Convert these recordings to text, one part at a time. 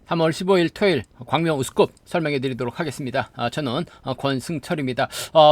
3월 15일 토요일 광명 우스컵 설명해 드리도록 하겠습니다. 저는 권승철입니다.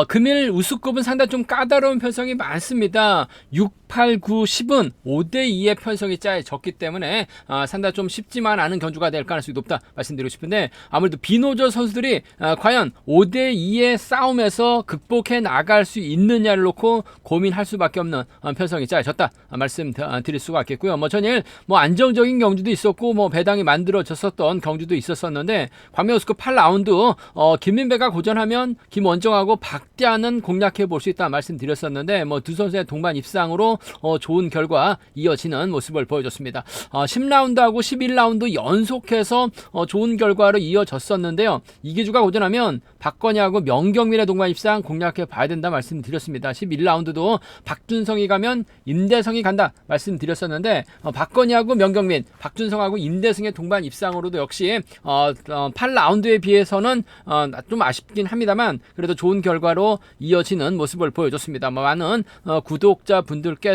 금일 우스컵은 상당히 좀 까다로운 편성이 많습니다. 6, 8, 9, 10은 5대2의 편성이 짜여졌기 때문에 상당히 좀 쉽지만 않은 경주가 될 가능성이 높다 말씀드리고 싶은데, 아무래도 비노조 선수들이 과연 5대2의 싸움에서 극복해 나갈 수 있느냐를 놓고 고민할 수밖에 없는 편성이 짜여졌다 말씀드릴 수가 있겠고요. 전일 안정적인 경주도 있었고 배당이 만들어졌었던 경주도 있었었는데, 광명 우스컵 8라운드 김민배가 고전하면 김원정하고 박대환은 공략해 볼 수 있다 말씀드렸었는데, 두 선수의 동반 입상으로 좋은 결과 이어지는 모습을 보여줬습니다. 10라운드하고 11라운드 연속해서 좋은 결과로 이어졌었는데요. 이기주가 고전하면 박건희하고 명경민의 동반 입상 공략해 봐야 된다 말씀드렸습니다. 11라운드도 박준성이 가면 임대성이 간다 말씀드렸었는데, 박건희하고 명경민, 박준성하고 임대성의 동반 입상으로도 역시 8라운드에 비해서는 좀 아쉽긴 합니다만 그래도 좋은 결과로 이어지는 모습을 보여줬습니다. 많은 구독자분들께서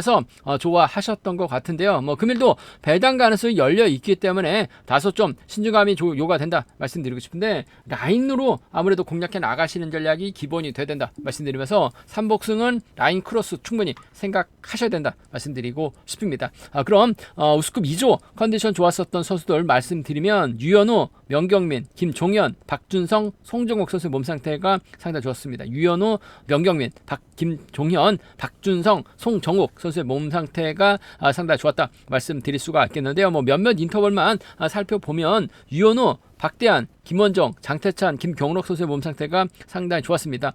좋아하셨던 것 같은데요. 금일도 배당 가능성이 열려 있기 때문에 다소 좀 신중함이 요구된다 말씀드리고 싶은데, 라인으로 아무래도 공략해 나가시는 전략이 기본이 돼야 된다 말씀드리면서, 삼복승은 라인 크로스 충분히 생각하셔야 된다 말씀드리고 싶습니다. 그럼 우스컵 2조 컨디션 좋았었던 선수들 말씀드리면, 유현우, 명경민, 김종현, 박준성, 송정욱 선수의 몸 상태가 상당히 좋았습니다. 유현우, 명경민, 김종현, 박준성, 송정욱 선수의 몸 상태가 상당히 좋았다 말씀드릴 수가 있겠는데요. 몇몇 인터벌만 살펴보면 유현우, 박대환, 김원정, 장태찬, 김경록 선수의 몸 상태가 상당히 좋았습니다.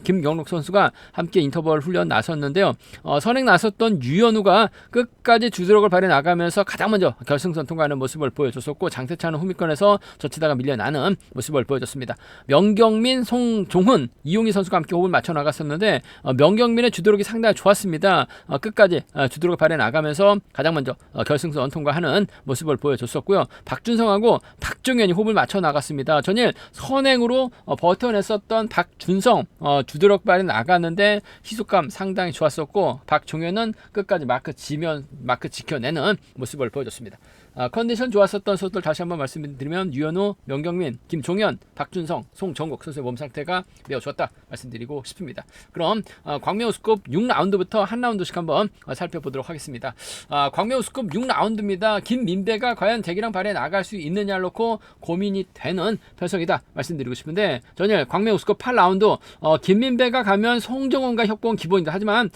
김경록 선수가 함께 인터벌 훈련 나섰는데요. 선행 나섰던 유현우가 끝까지 주도력을 발휘 나가면서 가장 먼저 결승선 통과하는 모습을 보여줬었고, 장태찬은 후미권에서 젖히다가 밀려나는 모습을 보여줬습니다. 명경민, 송종훈, 이용희 선수가 함께 호흡을 맞춰 나갔었는데, 명경민의 주도력이 상당히 좋았습니다. 끝까지 주도력을 발휘 나가면서 가장 먼저 결승선 통과하는 모습을 보여줬었고요. 박준성하고 박종현이 호흡을 맞춰 나갔습니다. 전일 선행으로 버텨냈었던 박준성 주도력 발휘 나갔는데 희속감 상당히 좋았었고, 박종현은 끝까지 마크 지켜내는 모습을 보여줬습니다. 컨디션 좋았었던 선수들 다시 한번 말씀드리면, 유현우, 명경민, 김종현, 박준성, 송정국 선수의 몸 상태가 매우 좋았다 말씀드리고 싶습니다. 그럼 광명 우스컵 6라운드부터 한 라운드씩 한번 살펴보도록 하겠습니다. 광명 우스컵 6라운드입니다. 김민배가 과연 대기량 발휘해 나갈 수 있느냐를 놓고 고민이 되는 편성이다 말씀드리고 싶은데, 전일 광명 우스컵 8라운드 김민배가 가면 송정원과 협공 기본이다. 하지만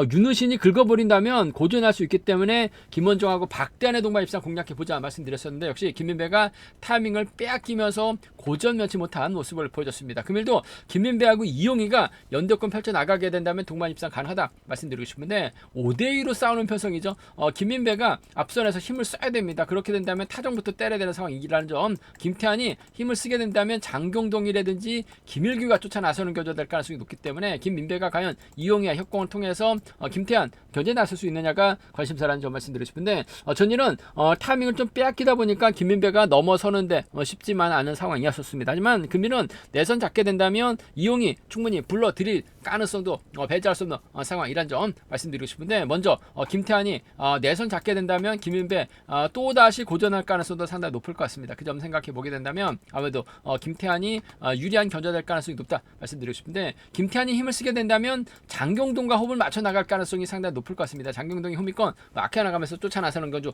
윤우신이 긁어버린다면 고전할 수 있기 때문에 김원정하고 박대환의 동반 입상 공략 보자 말씀드렸었는데, 역시 김민배가 타이밍을 빼앗기면서 고전 면치 못한 모습을 보여줬습니다. 금일도 김민배하고 이용희가 연대권 펼쳐 나가게 된다면 동반 입상 가능하다 말씀드리고 싶은데, 5대2로 싸우는 편성이죠. 김민배가 앞선에서 힘을 써야 됩니다. 그렇게 된다면 타정부터 때려야 되는 상황이라는 점, 김태환이 힘을 쓰게 된다면 장경동이라든지 김일규가 쫓아 나서는 교조가 될 가능성이 높기 때문에, 김민배가 과연 이용희와 협공을 통해서 김태환 견제에 나설 수 있느냐가 관심사라는 점 말씀드리고 싶은데, 전일은 타이밍을 좀 빼앗기다 보니까 김민배가 넘어서는데 쉽지만 않은 상황이었습니다. 하지만 금일은 내선 잡게 된다면 이용이 충분히 불러들일 가능성도 배제할 수 없는 상황이란 점 말씀드리고 싶은데, 먼저 김태환이 내선 잡게 된다면 김민배 또다시 고전할 가능성도 상당히 높을 것 같습니다. 그 점 생각해 보게 된다면 아무래도 김태환이 유리한 견제될 가능성이 높다 말씀드리고 싶은데, 김태환이 힘을 쓰게 된다면 장경동과 호흡을 맞춰 나갈 가능성이 상당히 높을 것 같습니다. 장경동이 호미권 아껴 나가면서 쫓아 나서는 건좀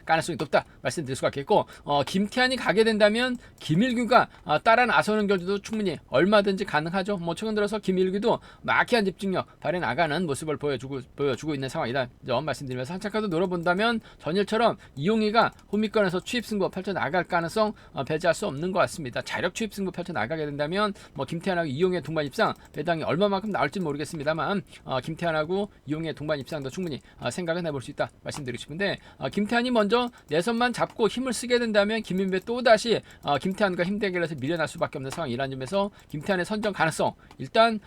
가능성이 높다 말씀드릴 수가 있겠고, 김태환이 가게 된다면 김일규가 따라 나서는 경우도 충분히 얼마든지 가능하죠. 최근 들어서 김일규도 마키한 집중력 발휘 나가는 모습을 보여주고 있는 상황이다 점 말씀드리면서, 한차카도 노려본다면 전일처럼 이용희가 후미권에서 추입 승부 펼쳐 나갈 가능성 배제할 수 없는 것 같습니다. 자력 추입 승부 펼쳐 나가게 된다면 김태환하고 이용희의 동반 입상 배당이 얼마만큼 나올지 모르겠습니다만, 김태환하고 이용희의 동반 입상도 충분히 생각은 해볼 수 있다 말씀드리고 싶은데, 김태환이 먼저 내선만 잡고 힘을 쓰게 된다면 김민배 또다시 김태환과 힘대결에서 밀려날 수밖에 없는 상황이라는 점에서, 김태환의 선정 가능성, 일단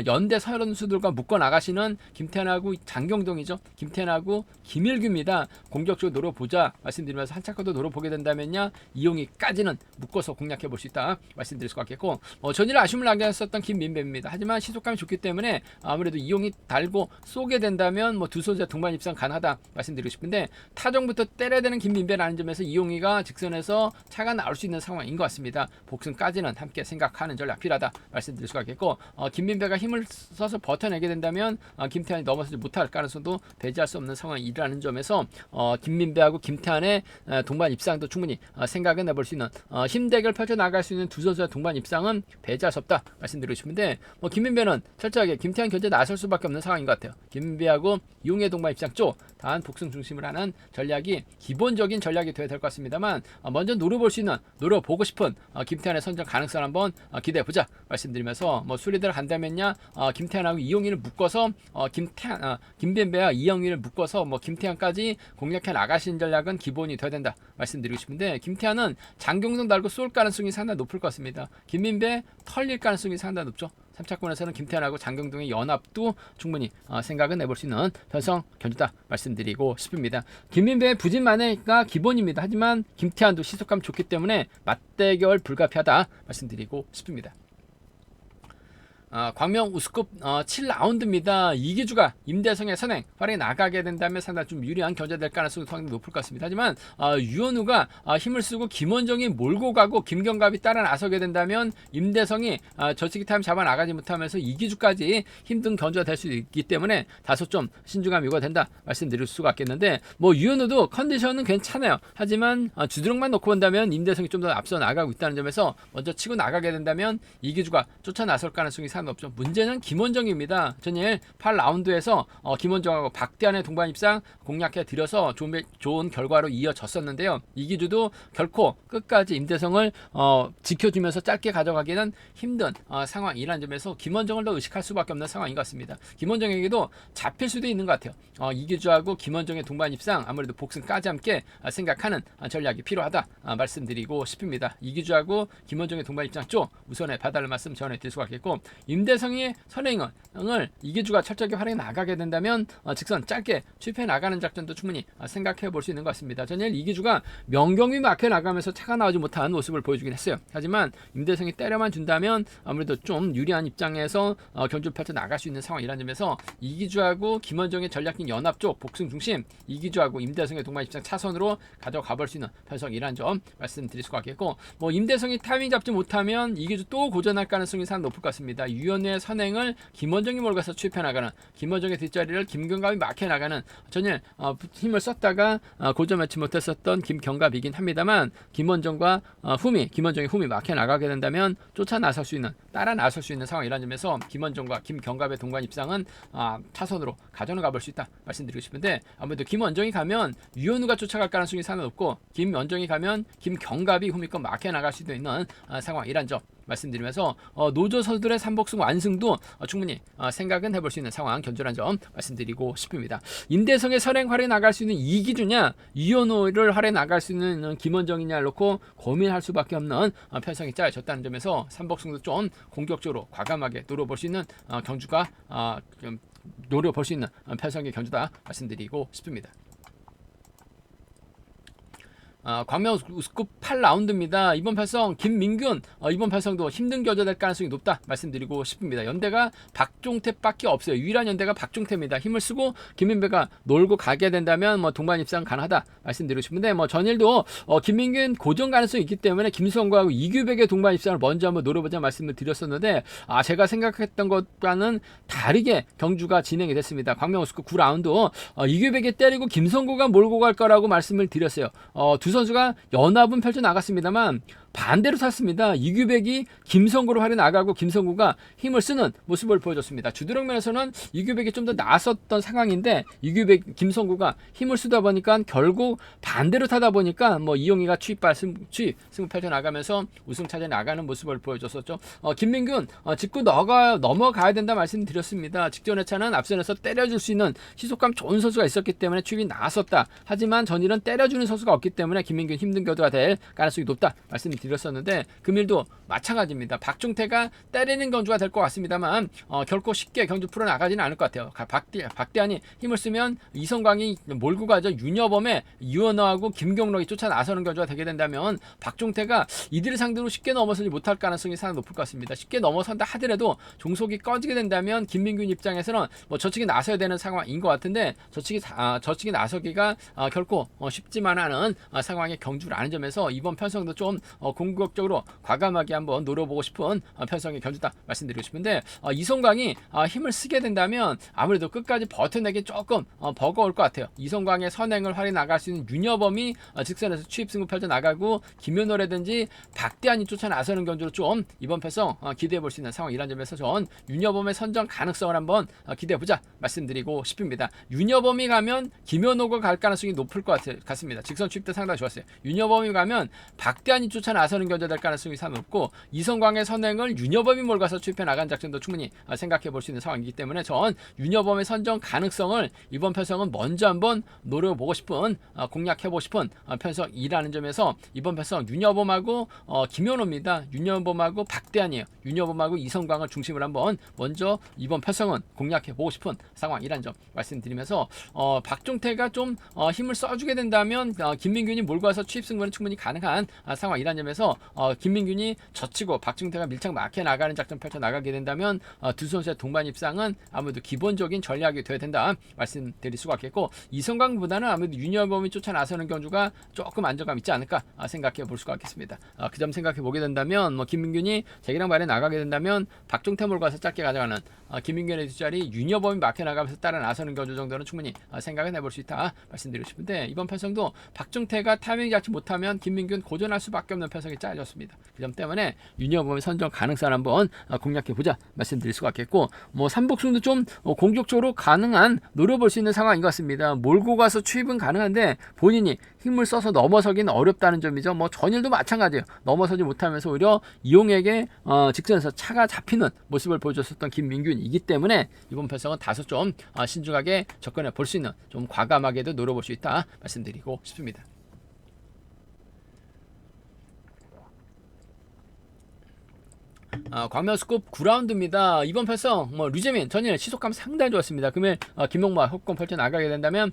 연대 선수들과 묶어 나가시는 김태환하고 장경동이죠. 김태환하고 김일규입니다. 공격적으로 노려보자 말씀드리면서, 한차커도 노려보게 된다면야 이용희까지는 묶어서 공략해 볼 수 있다 말씀드릴 수가 있겠고, 전일 아쉬움을 남겼었던 김민배입니다. 하지만 시속감이 좋기 때문에 아무래도 이용희 달고 쏘게 된다면 두 선수의 동반 입상 가능하다 말씀드리고 싶은데, 타정 초중부터 때려야 되는 김민배라는 점에서 이용희가 직선에서 차가 나올 수 있는 상황인 것 같습니다. 복승까지는 함께 생각하는 전략 필요하다 말씀드릴 수가 있겠고, 김민배가 힘을 써서 버텨내게 된다면 김태환이 넘어서지 못할 가능성도 배제할 수 없는 상황이라는 점에서 김민배하고 김태환의 동반 입상도 충분히 생각은 해볼 수 있는 힘 대결 펼쳐 나갈 수 있는 두 선수의 동반 입상은 배제할 수 없다 말씀드리고 싶은데, 김민배는 철저하게 김태환 견제 나설 수밖에 없는 상황인 것 같아요. 김민배하고 이용의 동반 입상 쪽 단 복승 중심을 하는 전략이 기본적인 전략이 되어야 될 것 같습니다만, 먼저 노려볼 수 있는, 노려보고 싶은 김태환의 선정 가능성을 한번 기대해보자 말씀드리면서, 수리대로 간다면야 김태환하고 이용희를 묶어서 김민배와 이영희를 묶어서 김태환까지 공략해 나가시는 전략은 기본이 되어야 된다 말씀드리고 싶은데, 김태환은 장경동 달고 쏠 가능성이 상당히 높을 것 같습니다. 김민배 털릴 가능성이 상당히 높죠. 3차권에서는 김태환하고 장경동의 연합도 충분히 생각은 해볼 수 있는 편성 견주다 말씀드리고 싶습니다. 김민배의 부진만해가 기본입니다. 하지만 김태환도 시속감 좋기 때문에 맞대결 불가피하다 말씀드리고 싶습니다. 광명 우스컵 7라운드입니다. 이기주가 임대성의 선행 활약에 나가게 된다면 상당히 좀 유리한 견제될 가능성이 상당히 높을 것 같습니다. 하지만 유현우가 힘을 쓰고 김원정이 몰고 가고 김경갑이 따라 나서게 된다면 임대성이 저치기 타임 잡아 나가지 못하면서 이기주까지 힘든 견제가 될 수 있기 때문에 다소 좀 신중함이 요구된다 말씀드릴 수가 있겠는데, 유현우도 컨디션은 괜찮아요. 하지만 주드럭만 놓고 본다면 임대성이 좀 더 앞서 나가고 있다는 점에서 먼저 치고 나가게 된다면 이기주가 쫓아 나설 가능성이 없죠. 문제는 김원정입니다. 전일 8라운드에서 김원정하고 박대한의 동반 입상 공략해 드려서 좋은 결과로 이어졌었는데요. 이기주도 결코 끝까지 임대성을 지켜주면서 짧게 가져가기는 힘든 상황이라는 점에서 김원정을 더 의식할 수밖에 없는 상황인 것 같습니다. 김원정에게도 잡힐 수도 있는 것 같아요. 이기주하고 김원정의 동반 입상 아무래도 복승까지 함께 생각하는 전략이 필요하다 말씀드리고 싶습니다. 이기주하고 김원정의 동반 입상 쪽 우선의 바다를 말씀 전해드릴 수가 있겠고, 임대성의 선행을 이기주가 철저하게 활용해 나가게 된다면 직선 짧게 취입해 나가는 작전도 충분히 생각해 볼 수 있는 것 같습니다. 전일 이기주가 명경이 막혀 나가면서 차가 나오지 못한 모습을 보여주긴 했어요. 하지만 임대성이 때려만 준다면 아무래도 좀 유리한 입장에서 견주를 펼쳐 나갈 수 있는 상황이라는 점에서 이기주하고 김원정의 전략적인 연합 쪽 복승 중심, 이기주하고 임대성의 동반 입장 차선으로 가져가 볼 수 있는 편성이라는 점 말씀드릴 수가 있겠고, 임대성이 타이밍 잡지 못하면 이기주 또 고전할 가능성이 상당히 높을 것 같습니다. 유현우의 선행을 김원정이 몰아서 취입해 나가는, 김원정의 뒷자리를 김경갑이 막혀 나가는, 전일 힘을 썼다가 고점하지 못했었던 김경갑이긴 합니다만, 김원정과 김원정의 흠이 막혀 나가게 된다면 쫓아 나설 수 있는, 따라 나설 수 있는 상황이라는 점에서 김원정과 김경갑의 동반 입상은 차선으로 가져가 볼 수 있다 말씀드리고 싶은데, 아무래도 김원정이 가면 유현우가 쫓아갈 가능성이 상당히 높고, 김원정이 가면 김경갑이 흠이껏 막혀 나갈 수도 있는 상황이란 점 말씀드리면서, 노조 선수들의 삼복승 완승도 충분히 생각은 해볼 수 있는 상황 견조한 점 말씀드리고 싶습니다. 임대성의 선행 활에 나갈 수 있는 이기주냐, 유현우를 활에 나갈 수 있는 김원정이냐를 놓고 고민할 수밖에 없는 편성이 짜여졌다는 점에서 삼복승도 좀 공격적으로 과감하게 노려볼 수 있는 경주가 노려볼 수 있는 편성의 견주다 말씀드리고 싶습니다. 광명 우스컵 8라운드입니다. 이번 편성 김민균 이번 편성도 힘든 견제될 가능성이 높다 말씀드리고 싶습니다. 연대가 박종태밖에 없어요. 유일한 연대가 박종태입니다. 힘을 쓰고 김민배가 놀고 가게 된다면 동반 입상 가능하다 말씀드리고 싶은데, 전일도 김민균 고정 가능성이 있기 때문에 김성구하고 이규백의 동반 입상을 먼저 한번 노려보자 말씀을 드렸었는데, 제가 생각했던 것과는 다르게 경주가 진행이 됐습니다. 광명 우스컵 9라운드 이규백이 때리고 김성구가 몰고 갈 거라고 말씀을 드렸어요. 두 선수가 연합은 펼쳐 나갔습니다만 반대로 탔습니다. 이규백이 김성구로 활에 나가고 김성구가 힘을 쓰는 모습을 보여줬습니다. 주드럭 면에서는 이규백이 좀 더 나섰던 상황인데, 이규백, 김성구가 힘을 쓰다 보니까 결국 반대로 타다 보니까 이용희가 승부 펼쳐 나가면서 우승 차지해 나가는 모습을 보여줬었죠. 김민균 짚고 넘어가야 된다 말씀드렸습니다. 직전의 차는 앞선에서 때려줄 수 있는 시속감 좋은 선수가 있었기 때문에 취입이 나섰다. 하지만 전일은 때려주는 선수가 없기 때문에 김민균 힘든 겨드가 될 가능성이 높다 말씀드립니다. 드렸었는데 금일도 마찬가지입니다. 박종태가 때리는 경주가 될 것 같습니다만 결코 쉽게 경주 풀어나가지는 않을 것 같아요. 박대한이 힘을 쓰면 이성광이 몰고 가죠. 윤여범의 유현어하고 김경록이 쫓아 나서는 경주가 되게 된다면 박종태가 이들을 상대로 쉽게 넘어서지 못할 가능성이 상당히 높을 것 같습니다. 쉽게 넘어선다 하더라도 종속이 꺼지게 된다면 김민균 입장에서는 뭐 저측이 나서야 되는 상황인 것 같은데 저측이 나서기가 결코 쉽지만 않은 상황의 경주라는 점에서 이번 편성도 좀 공격적으로 과감하게 한번 노려보고 싶은 편성의 경주다 말씀드리고 싶은데 이성광이 힘을 쓰게 된다면 아무래도 끝까지 버텨내기 조금 버거울 것 같아요. 이성광의 선행을 활용해 나갈 수 있는 윤여범이 직선에서 추입 승부 펼쳐 나가고 김연호라든지 박대한이 쫓아 나서는 경주로 좀 이번 편성 기대해 볼 수 있는 상황이라는 점에서 전 윤여범의 선정 가능성을 한번 기대해 보자 말씀드리고 싶습니다. 윤여범이 가면 김연호가 갈 가능성이 높을 것 같습니다. 직선 추입 때 상당히 좋았어요. 윤여범이 가면 박대한이 쫓아 나서는 경주가 될 가능성이 상당히 높고 이성광의 선행을 윤여범이 몰가서 추입해 나간 작전도 충분히 생각해 볼 수 있는 상황이기 때문에 전 윤여범의 선정 가능성을 이번 편성은 먼저 한번 노려보고 싶은 공략해보고 싶은 편성이라는 점에서 이번 편성 윤여범하고 김연호입니다. 윤여범하고 박대한이에요. 윤여범하고 이성광을 중심으로 한번 먼저 이번 편성은 공략해보고 싶은 상황이라는 점 말씀드리면서 박종태가 좀 힘을 써주게 된다면 김민균이 몰고 와서 추입 승부는 충분히 가능한 상황이라는 점에서 김민균이 젖히고 박종태가 밀착 막혀 나가는 작전 펼쳐 나가게 된다면 두 선수의 동반 입상은 아무래도 기본적인 전략이 되어야 된다 말씀드릴 수가 있겠고 이성광보다는 아무래도 윤여범이 쫓아 나서는 경주가 조금 안정감 있지 않을까 생각해 볼 수가 있겠습니다. 그 점 생각해 보게 된다면 김민균이 재기랑 발에 나가게 된다면 박종태 몰고 와서 짧게 가져가는 김민균의 뒷자리 윤여범이 막혀 나가면서 따라 나서는 경주 정도는 충분히 생각을 해볼 수 있다 말씀드리고 싶은데 이번 편성도 박종태가 타이밍 잡지 못하면 김민균 고전할 수밖에 없는 편성이 짜졌습니다. 그 점 때문에 윤여범의 선정 가능성을 한번 공략해 보자 말씀드릴 수가 있겠고 삼복승도 좀 공격적으로 가능한 노려볼 수 있는 상황인 것 같습니다. 몰고 가서 추입은 가능한데 본인이 힘을 써서 넘어서기는 어렵다는 점이죠. 전일도 마찬가지예요. 넘어서지 못하면서 오히려 이용에게 직선에서 차가 잡히는 모습을 보여줬었던 김민균이기 때문에 이번 편성은 다소 좀 신중하게 접근해 볼 수 있는 좀 과감하게도 노려볼 수 있다 말씀드리고 싶습니다. 광명스급 9라운드입니다. 이번 편성 류재민 전일 시속감 상당히 좋았습니다. 금일 김용마 협공 펼쳐 나가게 된다면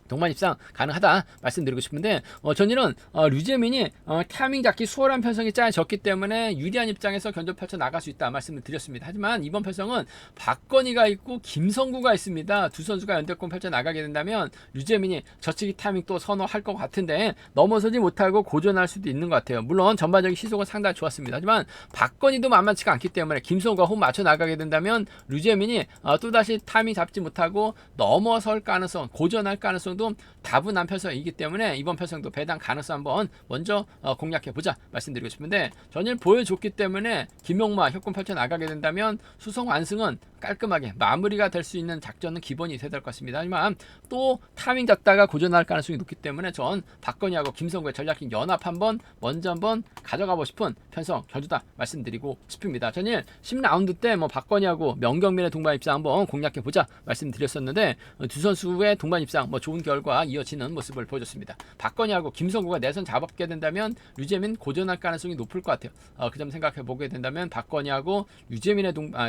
동반 입상 가능하다 말씀드리고 싶은데 전일은 류재민이 타이밍 잡기 수월한 편성이 짜여졌기 때문에 유리한 입장에서 견적 펼쳐 나갈 수 있다 말씀을 드렸습니다. 하지만 이번 편성은 박건희가 있고 김성구가 있습니다. 두 선수가 연대권 펼쳐 나가게 된다면 류재민이 저치기 타이밍 또 선호할 것 같은데 넘어서지 못하고 고전할 수도 있는 것 같아요. 물론 전반적인 시속은 상당히 좋았습니다. 하지만 박건희도 만만치가 않기 때문에 김성구가 홈 맞춰 나가게 된다면 류재민이 또다시 타이밍 잡지 못하고 넘어설 가능성, 고전할 가능성 도 다분한 편성이기 때문에 이번 편성도 배당 가능성 한번 먼저 공략해보자 말씀드리고 싶은데 전일 보여줬기 때문에 김용마 협권 펼쳐 나가게 된다면 수성 완승은 깔끔하게 마무리가 될 수 있는 작전은 기본이 돼야 될 것 같습니다. 하지만 또 타이밍 잡다가 고전할 가능성이 높기 때문에 전 박건희하고 김성구의 전략적 연합 한번 먼저 한번 가져가고 싶은 편성 견주다 말씀드리고 싶습니다. 전일 10라운드 때 박건희하고 명경민의 동반 입상 한번 공략해보자 말씀드렸었는데 두 선수의 동반 입상 좋은 결과 이어지는 모습을 보여줬습니다. 박건희하고 김성구가 내선 잡게 된다면 류재민 고전할 가능성이 높을 것 같아요. 그 점 생각해 보게 된다면 박건희하고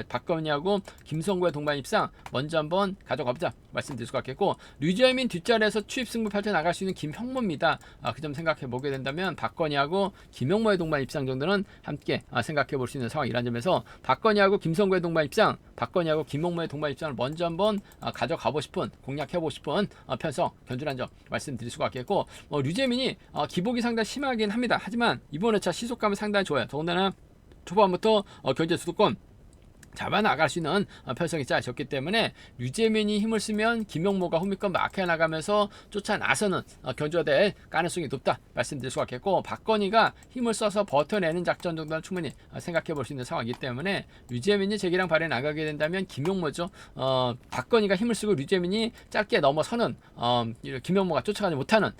박건희하고 김성구의 동반 입상 먼저 한번 가져가보자 말씀드릴 수가 있겠고 류재민 뒷자리에서 추입 승부 펼쳐 나갈 수 있는 김형모입니다. 그 점 생각해 보게 된다면 박건희하고 김형모의 동반 입상 정도는 함께 생각해 볼 수 있는 상황이라는 점에서 박건희하고 김성구의 동반 입상, 박건희하고 김형모의 동반 입상을 먼저 한번 가져가고 싶은 공략해보고 싶은 편성 견주란 점 말씀드릴 수가 있겠고 류재민이 기복이 상당히 심하긴 합니다. 하지만 이번 회차 시속감은 상당히 좋아요. 더군다나 초반부터 견제 주도권 잡아 나갈 수 있는 편성이 짜졌기 때문에 류재민이 힘을 쓰면 김용모가 홈미권 막혀 나가면서 쫓아 나서는 견주가 될 가능성이 높다 말씀드릴 수가 있겠고 박건희가 힘을 써서 버텨내는 작전 정도는 충분히 생각해 볼 수 있는 상황이기 때문에 류재민이 제기랑 발에 나가게 된다면 김용모죠. 박건희가 힘을 쓰고 류재민이 짧게 넘어서는 김용모가 쫓아가지 못하는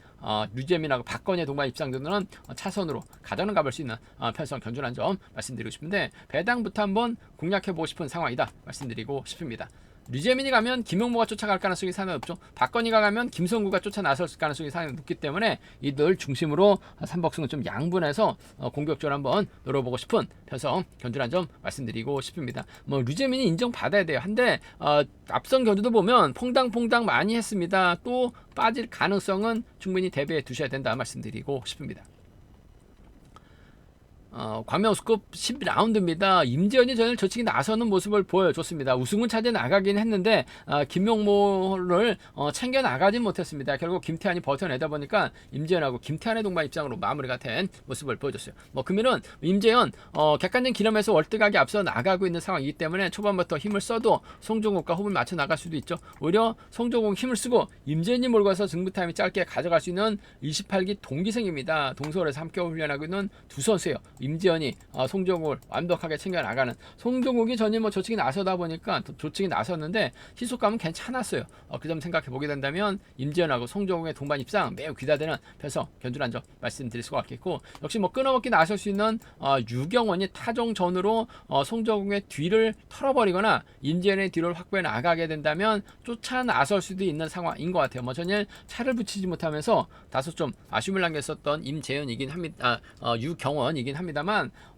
류재민하고 박건희의 동반 입상 정도는 차선으로 가져는 가볼 수 있는 편성 견주란 점 말씀드리고 싶은데 배당부터 한번 공략해보고 싶은 상황이다 말씀드리고 싶습니다. 류재민이 가면 김용모가 쫓아갈 가능성이 상당히 높죠. 박건희가 가면 김성구가 쫓아 나설 가능성이 상당히 높기 때문에 이들 중심으로 삼복승은 좀 양분해서 공격적으로 한번 노려보고 싶은 편성 견주란 점 말씀드리고 싶습니다. 뭐 류재민이 인정받아야 돼요. 한데 앞선 견주도 보면 퐁당퐁당 많이 했습니다. 또 빠질 가능성은 충분히 대비해 두셔야 된다 말씀드리고 싶습니다. 광명우스컵 10라운드입니다. 임재현이 전일 저측이 나서는 모습을 보여줬습니다. 우승은 차지해 나가긴 했는데 김용모를 챙겨 나가진 못했습니다. 결국 김태환이 버텨내다 보니까 임재현하고 김태환의 동반 입장으로 마무리가 된 모습을 보여줬어요. 금일은 임재현 객관적인 기념에서 월드각이 앞서 나가고 있는 상황이기 때문에 초반부터 힘을 써도 송종욱과 호흡을 맞춰 나갈 수도 있죠. 오히려 송종욱 힘을 쓰고 임재현이 몰고 와서 승부 타임이 짧게 가져갈 수 있는 28기 동기생입니다. 동서울에서 함께 훈련하고 있는 두 선수예요. 임재현이 송종욱을 완벽하게 챙겨 나가는, 송종욱이 전일 뭐 조직이 나서다 보니까 조직이 나섰는데 시속감은 괜찮았어요. 그 점 생각해 보게 된다면 임재현하고 송종욱의 동반 입상 매우 기대되는 편성 견주란 점 말씀드릴 수가 있겠고, 역시 뭐 끊어먹기 나설 수 있는 유경원이 타종전으로 송종욱의 뒤를 털어버리거나 임재현의 뒤를 확보해 나가게 된다면 쫓아 나설 수도 있는 상황인 것 같아요. 뭐 전일 차를 붙이지 못하면서 다소 좀 아쉬움을 남겼었던 임재현이긴 합니다. 유경원이긴 합니다만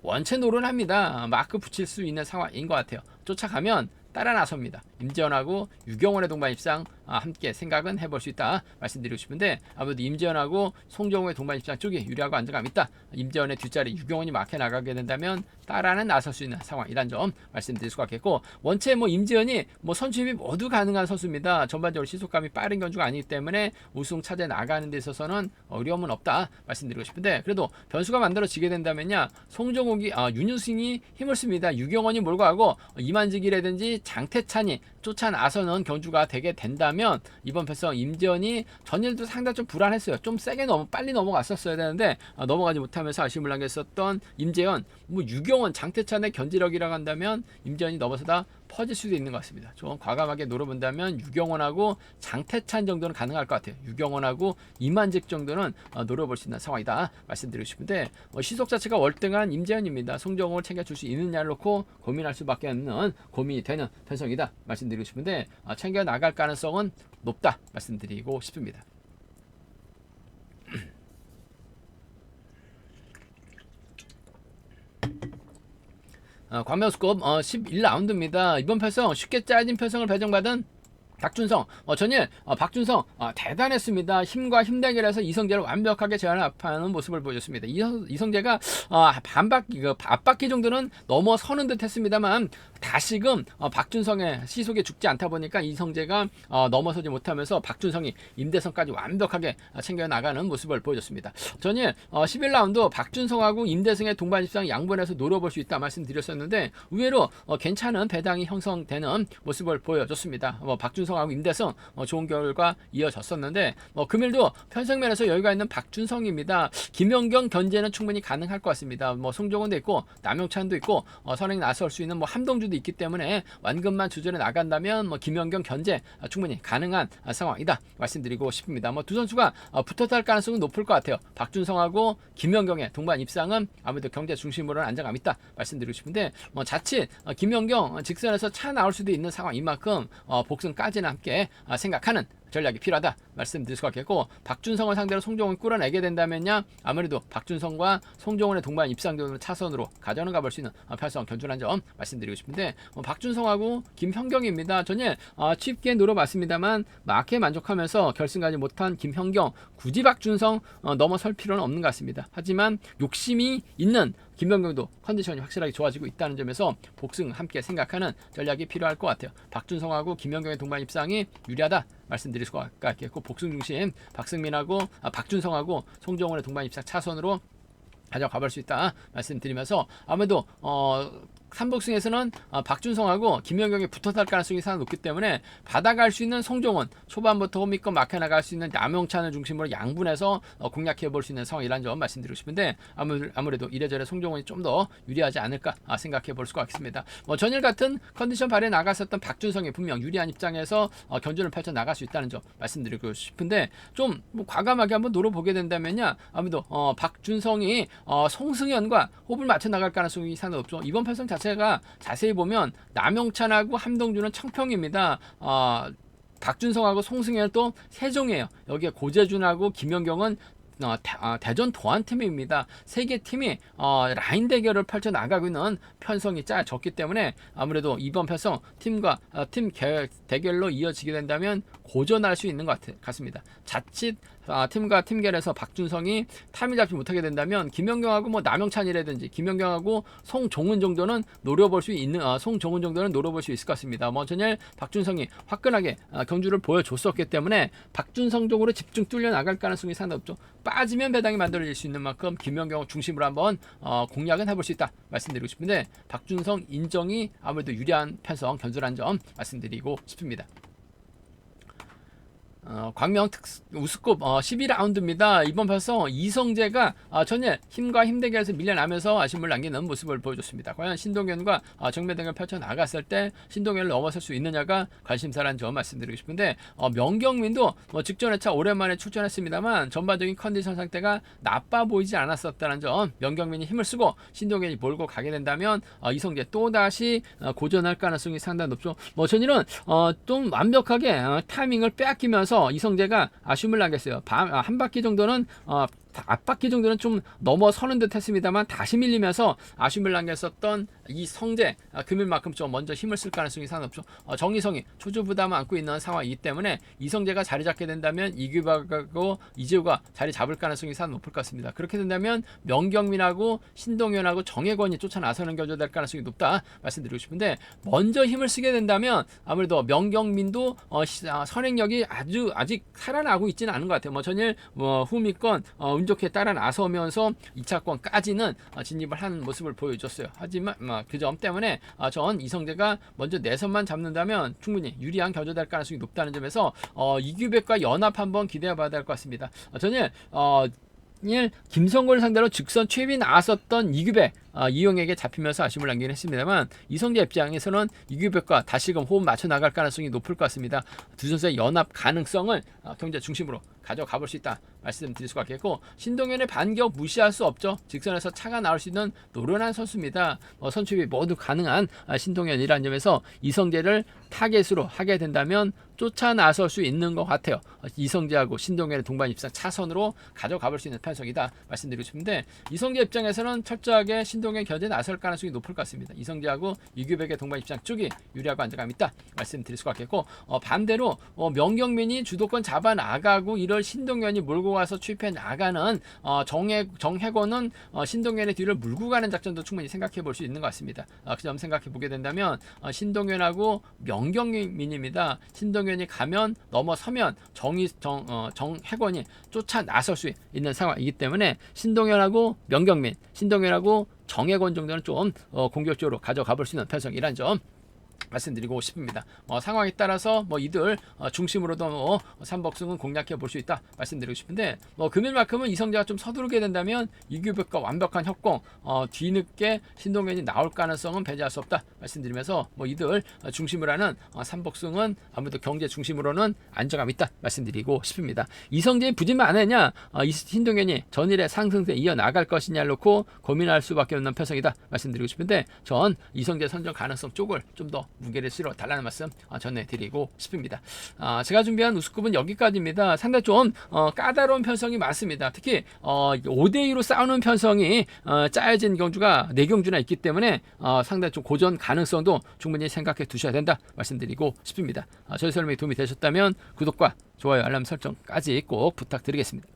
원체 노련합니다. 마크 붙일 수 있는 상황인 것 같아요. 쫓아가면 따라 나섭니다. 임재현하고 유경원의 동반 입상 함께 생각은 해볼 수 있다 말씀드리고 싶은데, 아무래도 임재현하고 송정우의 동반 입상 쪽이 유리하고 안정감이 있다. 임재현의 뒷자리 유경원이 막혀 나가게 된다면 따라는 나설 수 있는 상황이란 점 말씀드릴 수가 있겠고, 원체 뭐 임재현이 뭐 선취입이 모두 가능한 선수입니다. 전반적으로 시속감이 빠른 견주가 아니기 때문에 우승 차제 나가는 데 있어서는 어려움은 없다 말씀드리고 싶은데, 그래도 변수가 만들어지게 된다면야 송정욱이 윤유승이 힘을 씁니다. 유경원이 몰고 가고 이만직이라든지 장태찬이 쫓아 나서는 견주가 되게 된다면 이번 패성 임재현이 전일도 상당히 좀 불안했어요. 좀 세게 빨리 넘어갔었어야 되는데 넘어가지 못하면서 아쉬움을 남겼었던 임재현, 뭐 유경원, 장태찬의 견지력이라고 한다면 임재현이 넘어서다 퍼질 수도 있는 것 같습니다. 좀 과감하게 노려본다면 유경원하고 장태찬 정도는 가능할 것 같아요. 유경원하고 이만직 정도는 노려볼 수 있는 상황이다 말씀드리고 싶은데, 시속 자체가 월등한 임재현입니다. 송정욱을 챙겨줄 수 있느냐를 놓고 고민할 수밖에 없는 고민이 되는 편성이다 말씀드리고 싶은데, 챙겨 나갈 가능성은 높다 말씀드리고 싶습니다. 광명우스컵 11라운드입니다. 이번 편성 쉽게 짜진 편성을 배정받은 박준성, 전일 박준성 대단했습니다. 힘과 힘 대결에서 이성재를 완벽하게 제압하는 모습을 보여줬습니다. 이성재가 앞바퀴 정도는 넘어서는 듯 했습니다만 다시금 박준성의 시속에 죽지 않다 보니까 이성재가 넘어서지 못하면서 박준성이 임대성까지 완벽하게 챙겨나가는 모습을 보여줬습니다. 전일 11라운드 박준성하고 임대성의 동반 입상 양분해서 노려볼 수 있다 말씀드렸었는데, 의외로 괜찮은 배당이 형성되는 모습을 보여줬습니다. 박준성하고 임대성 좋은 결과 이어졌었는데, 금일도 편성면에서 여유가 있는 박준성입니다. 김연경 견제는 충분히 가능할 것 같습니다. 송종원도 있고 남용찬도 있고 선행 나설 수 있는 함동주도 있기 때문에 완급만 조절해 나간다면 김연경 견제 충분히 가능한 상황이다 말씀드리고 싶습니다. 두 선수가 붙어서 할 가능성은 높을 것 같아요. 박준성하고 김연경의 동반 입상은 아무래도 경제 중심으로는 안정감 있다 말씀드리고 싶은데, 자칫 김연경 직선에서 차 나올 수도 있는 상황인 만큼 복승까지는 함께 생각하는 전략이 필요하다 말씀드릴 수가 있겠고, 박준성을 상대로 송종훈이 끌어내게 된다면야 아무래도 박준성과 송종훈의 동반 입상적으로 차선으로 가져는 가볼 수 있는 편성 견준한 점 말씀드리고 싶은데, 박준성하고 김현경입니다. 전일 쉽게 노려봤습니다만 마크에 만족하면서 결승 가지 못한 김현경, 굳이 박준성 넘어설 필요는 없는 것 같습니다. 하지만 욕심이 있는 김연경도 컨디션이 확실하게 좋아지고 있다는 점에서 복승 함께 생각하는 전략이 필요할 것 같아요. 박준성하고 김연경의 동반 입상이 유리하다 말씀드릴 수가 있겠고, 복승 중심 박준성하고 송정훈의 동반 입상 차선으로 가져가볼 수 있다 말씀드리면서, 아무래도 삼복승에서는 박준성하고 김연경이 붙어서 할 가능성이 상당히 높기 때문에 받아갈 수 있는 송종원, 초반부터 홈이껏 막혀나갈 수 있는 남용찬을 중심으로 양분해서 공략해볼 수 있는 상황이라는 점 말씀드리고 싶은데, 아무래도 이래저래 송종원이 좀 더 유리하지 않을까 생각해볼 수가 있습니다. 전일 같은 컨디션 발에 나갔었던 박준성이 분명 유리한 입장에서 견주를 펼쳐 나갈 수 있다는 점 말씀드리고 싶은데, 좀 과감하게 한번 노려보게 된다면야 아무래도 박준성이 송승현과 호흡을 맞춰 나갈 가능성이 상당히 높죠. 이번 편성 자체가 자세히 보면 남용찬하고 함동준은 청평입니다. 박준성하고 송승현은 또 세종이에요. 여기에 고재준하고 김연경은 대전 도안팀입니다. 세 개 팀이 라인 대결을 펼쳐 나가고 있는 편성이 짜졌기 때문에 아무래도 이번 편성 팀과 팀 대결로 이어지게 된다면 고전할 수 있는 것 같습니다. 자칫 팀과 팀결에서 박준성이 타이밍 잡지 못하게 된다면 김연경하고 뭐 남영찬이라든지 김연경하고 송종은 정도는 노려볼 수 있는 송종은 정도는 노려볼 수 있을 것 같습니다. 뭐 전일 박준성이 화끈하게 경주를 보여줬었기 때문에 박준성 쪽으로 집중 뚫려 나갈 가능성이 상당히 높죠. 빠지면 배당이 만들어질 수 있는 만큼 김연경 중심으로 한번 공략은 해볼 수 있다 말씀드리고 싶은데 박준성 인정이 아무래도 유리한 편성 견주란 점 말씀드리고 싶습니다. 광명 우스컵 12라운드입니다. 이번 편성 이성재가 전일 힘과 힘 대결에서 밀려나면서 아쉬움을 남기는 모습을 보여줬습니다. 과연 신동현과 정면 대결 펼쳐 나갔을 때 신동현을 넘어설 수 있느냐가 관심사라는 점 말씀드리고 싶은데 명경민도 직전 회차 오랜만에 출전했습니다만 전반적인 컨디션 상태가 나빠 보이지 않았었다는 점 명경민이 힘을 쓰고 신동현이 몰고 가게 된다면 이성재 또다시 고전할 가능성이 상당히 높죠. 전일은 좀 완벽하게 타이밍을 빼앗기면서 이성재가 아쉬움을 남겼어요. 한 바퀴 정도는 앞바퀴 정도는 좀 넘어서는 듯 했습니다만 다시 밀리면서 아쉬움을 남겼었던 이성재 금일만큼 좀 먼저 힘을 쓸 가능성이 상당히 높죠. 정희성이 초조부담을 안고 있는 상황이기 때문에 이성재가 자리 잡게 된다면 이규박하고 이재우가 자리 잡을 가능성이 상당히 높을 것 같습니다. 그렇게 된다면 명경민하고 신동현하고 정혜권이 쫓아 나서는 견주될 가능성이 높다 말씀드리고 싶은데 먼저 힘을 쓰게 된다면 아무래도 명경민도 선행력이 아직 살아나고 있지는 않은 것 같아요. 전일 후미권 운 좋게 따라 나서면서 2차권까지는 진입을 하는 모습을 보여줬어요. 하지만 그 점 때문에 전 이성재가 먼저 내선만 잡는다면 충분히 유리한 견주될 가능성이 높다는 점에서 이규백과 연합 한번 기대해봐야 될 것 같습니다. 전일 김성곤을 상대로 직선 최입이 나왔었던 이규백 이용에게 잡히면서 아쉬움을 남기긴 했습니다만 이성재 입장에서는 이규백과 다시금 호흡 맞춰 나갈 가능성이 높을 것 같습니다. 두 선수의 연합 가능성을 경제 중심으로 가져가 볼 수 있다 말씀드릴 수가 있겠고 신동현의 반격 무시할 수 없죠. 직선에서 차가 나올 수 있는 노련한 선수입니다. 선출이 모두 가능한 신동현이라는 점에서 이성재를 타겟으로 하게 된다면 쫓아 나설 수 있는 것 같아요. 이성재하고 신동현의 동반 입상 차선으로 가져가 볼 수 있는 편성이다 말씀드리고 싶은데 이성재 입장에서는 철저하게 신동현 견제에 나설 가능성이 높을 것 같습니다. 이성재하고 이규백의 동반 입장 쪽이 유리하고 안정감이 있다 말씀드릴 수가 있겠고 반대로 명경민이 주도권 잡아 나가고 이럴 신동현이 몰고 와서 추입해 나가는 정혜권은 신동현의 뒤를 물고 가는 작전도 충분히 생각해 볼 수 있는 것 같습니다. 그 점 생각해 보게 된다면 신동현하고 명경민입니다. 신동현이 가면 넘어서면 정혜권이 쫓아 나설 수 있는 상황이기 때문에 신동현하고 명경민, 신동현하고 정혜권 정도는 좀 공격적으로 가져가 볼 수 있는 편성이란 점 말씀드리고 싶습니다. 상황에 따라서 이들 중심으로도 삼복승은 공략해 볼 수 있다 말씀드리고 싶은데 금일만큼은 이성재가 좀 서두르게 된다면 이규백과 완벽한 협공 뒤늦게 신동현이 나올 가능성은 배제할 수 없다 말씀드리면서 이들 중심으로 하는 삼복승은 아무래도 경제 중심으로는 안정감 있다 말씀드리고 싶습니다. 이성재의 부진만 안 했냐 신동현이 전일의 상승세 이어나갈 것이냐를 놓고 고민할 수밖에 없는 편성이다 말씀드리고 싶은데 전 이성재 선정 가능성 쪽을 좀 더 무게를 실어 달라는 말씀 전해드리고 싶습니다. 제가 준비한 우스컵은 여기까지입니다. 상당히 좀 까다로운 편성이 많습니다. 특히 5대2로 싸우는 편성이 짜여진 경주가 4경주나 있기 때문에 상당히 좀 고전 가능성도 충분히 생각해 두셔야 된다 말씀드리고 싶습니다. 저희 설명이 도움이 되셨다면 구독과 좋아요 알람 설정까지 꼭 부탁드리겠습니다.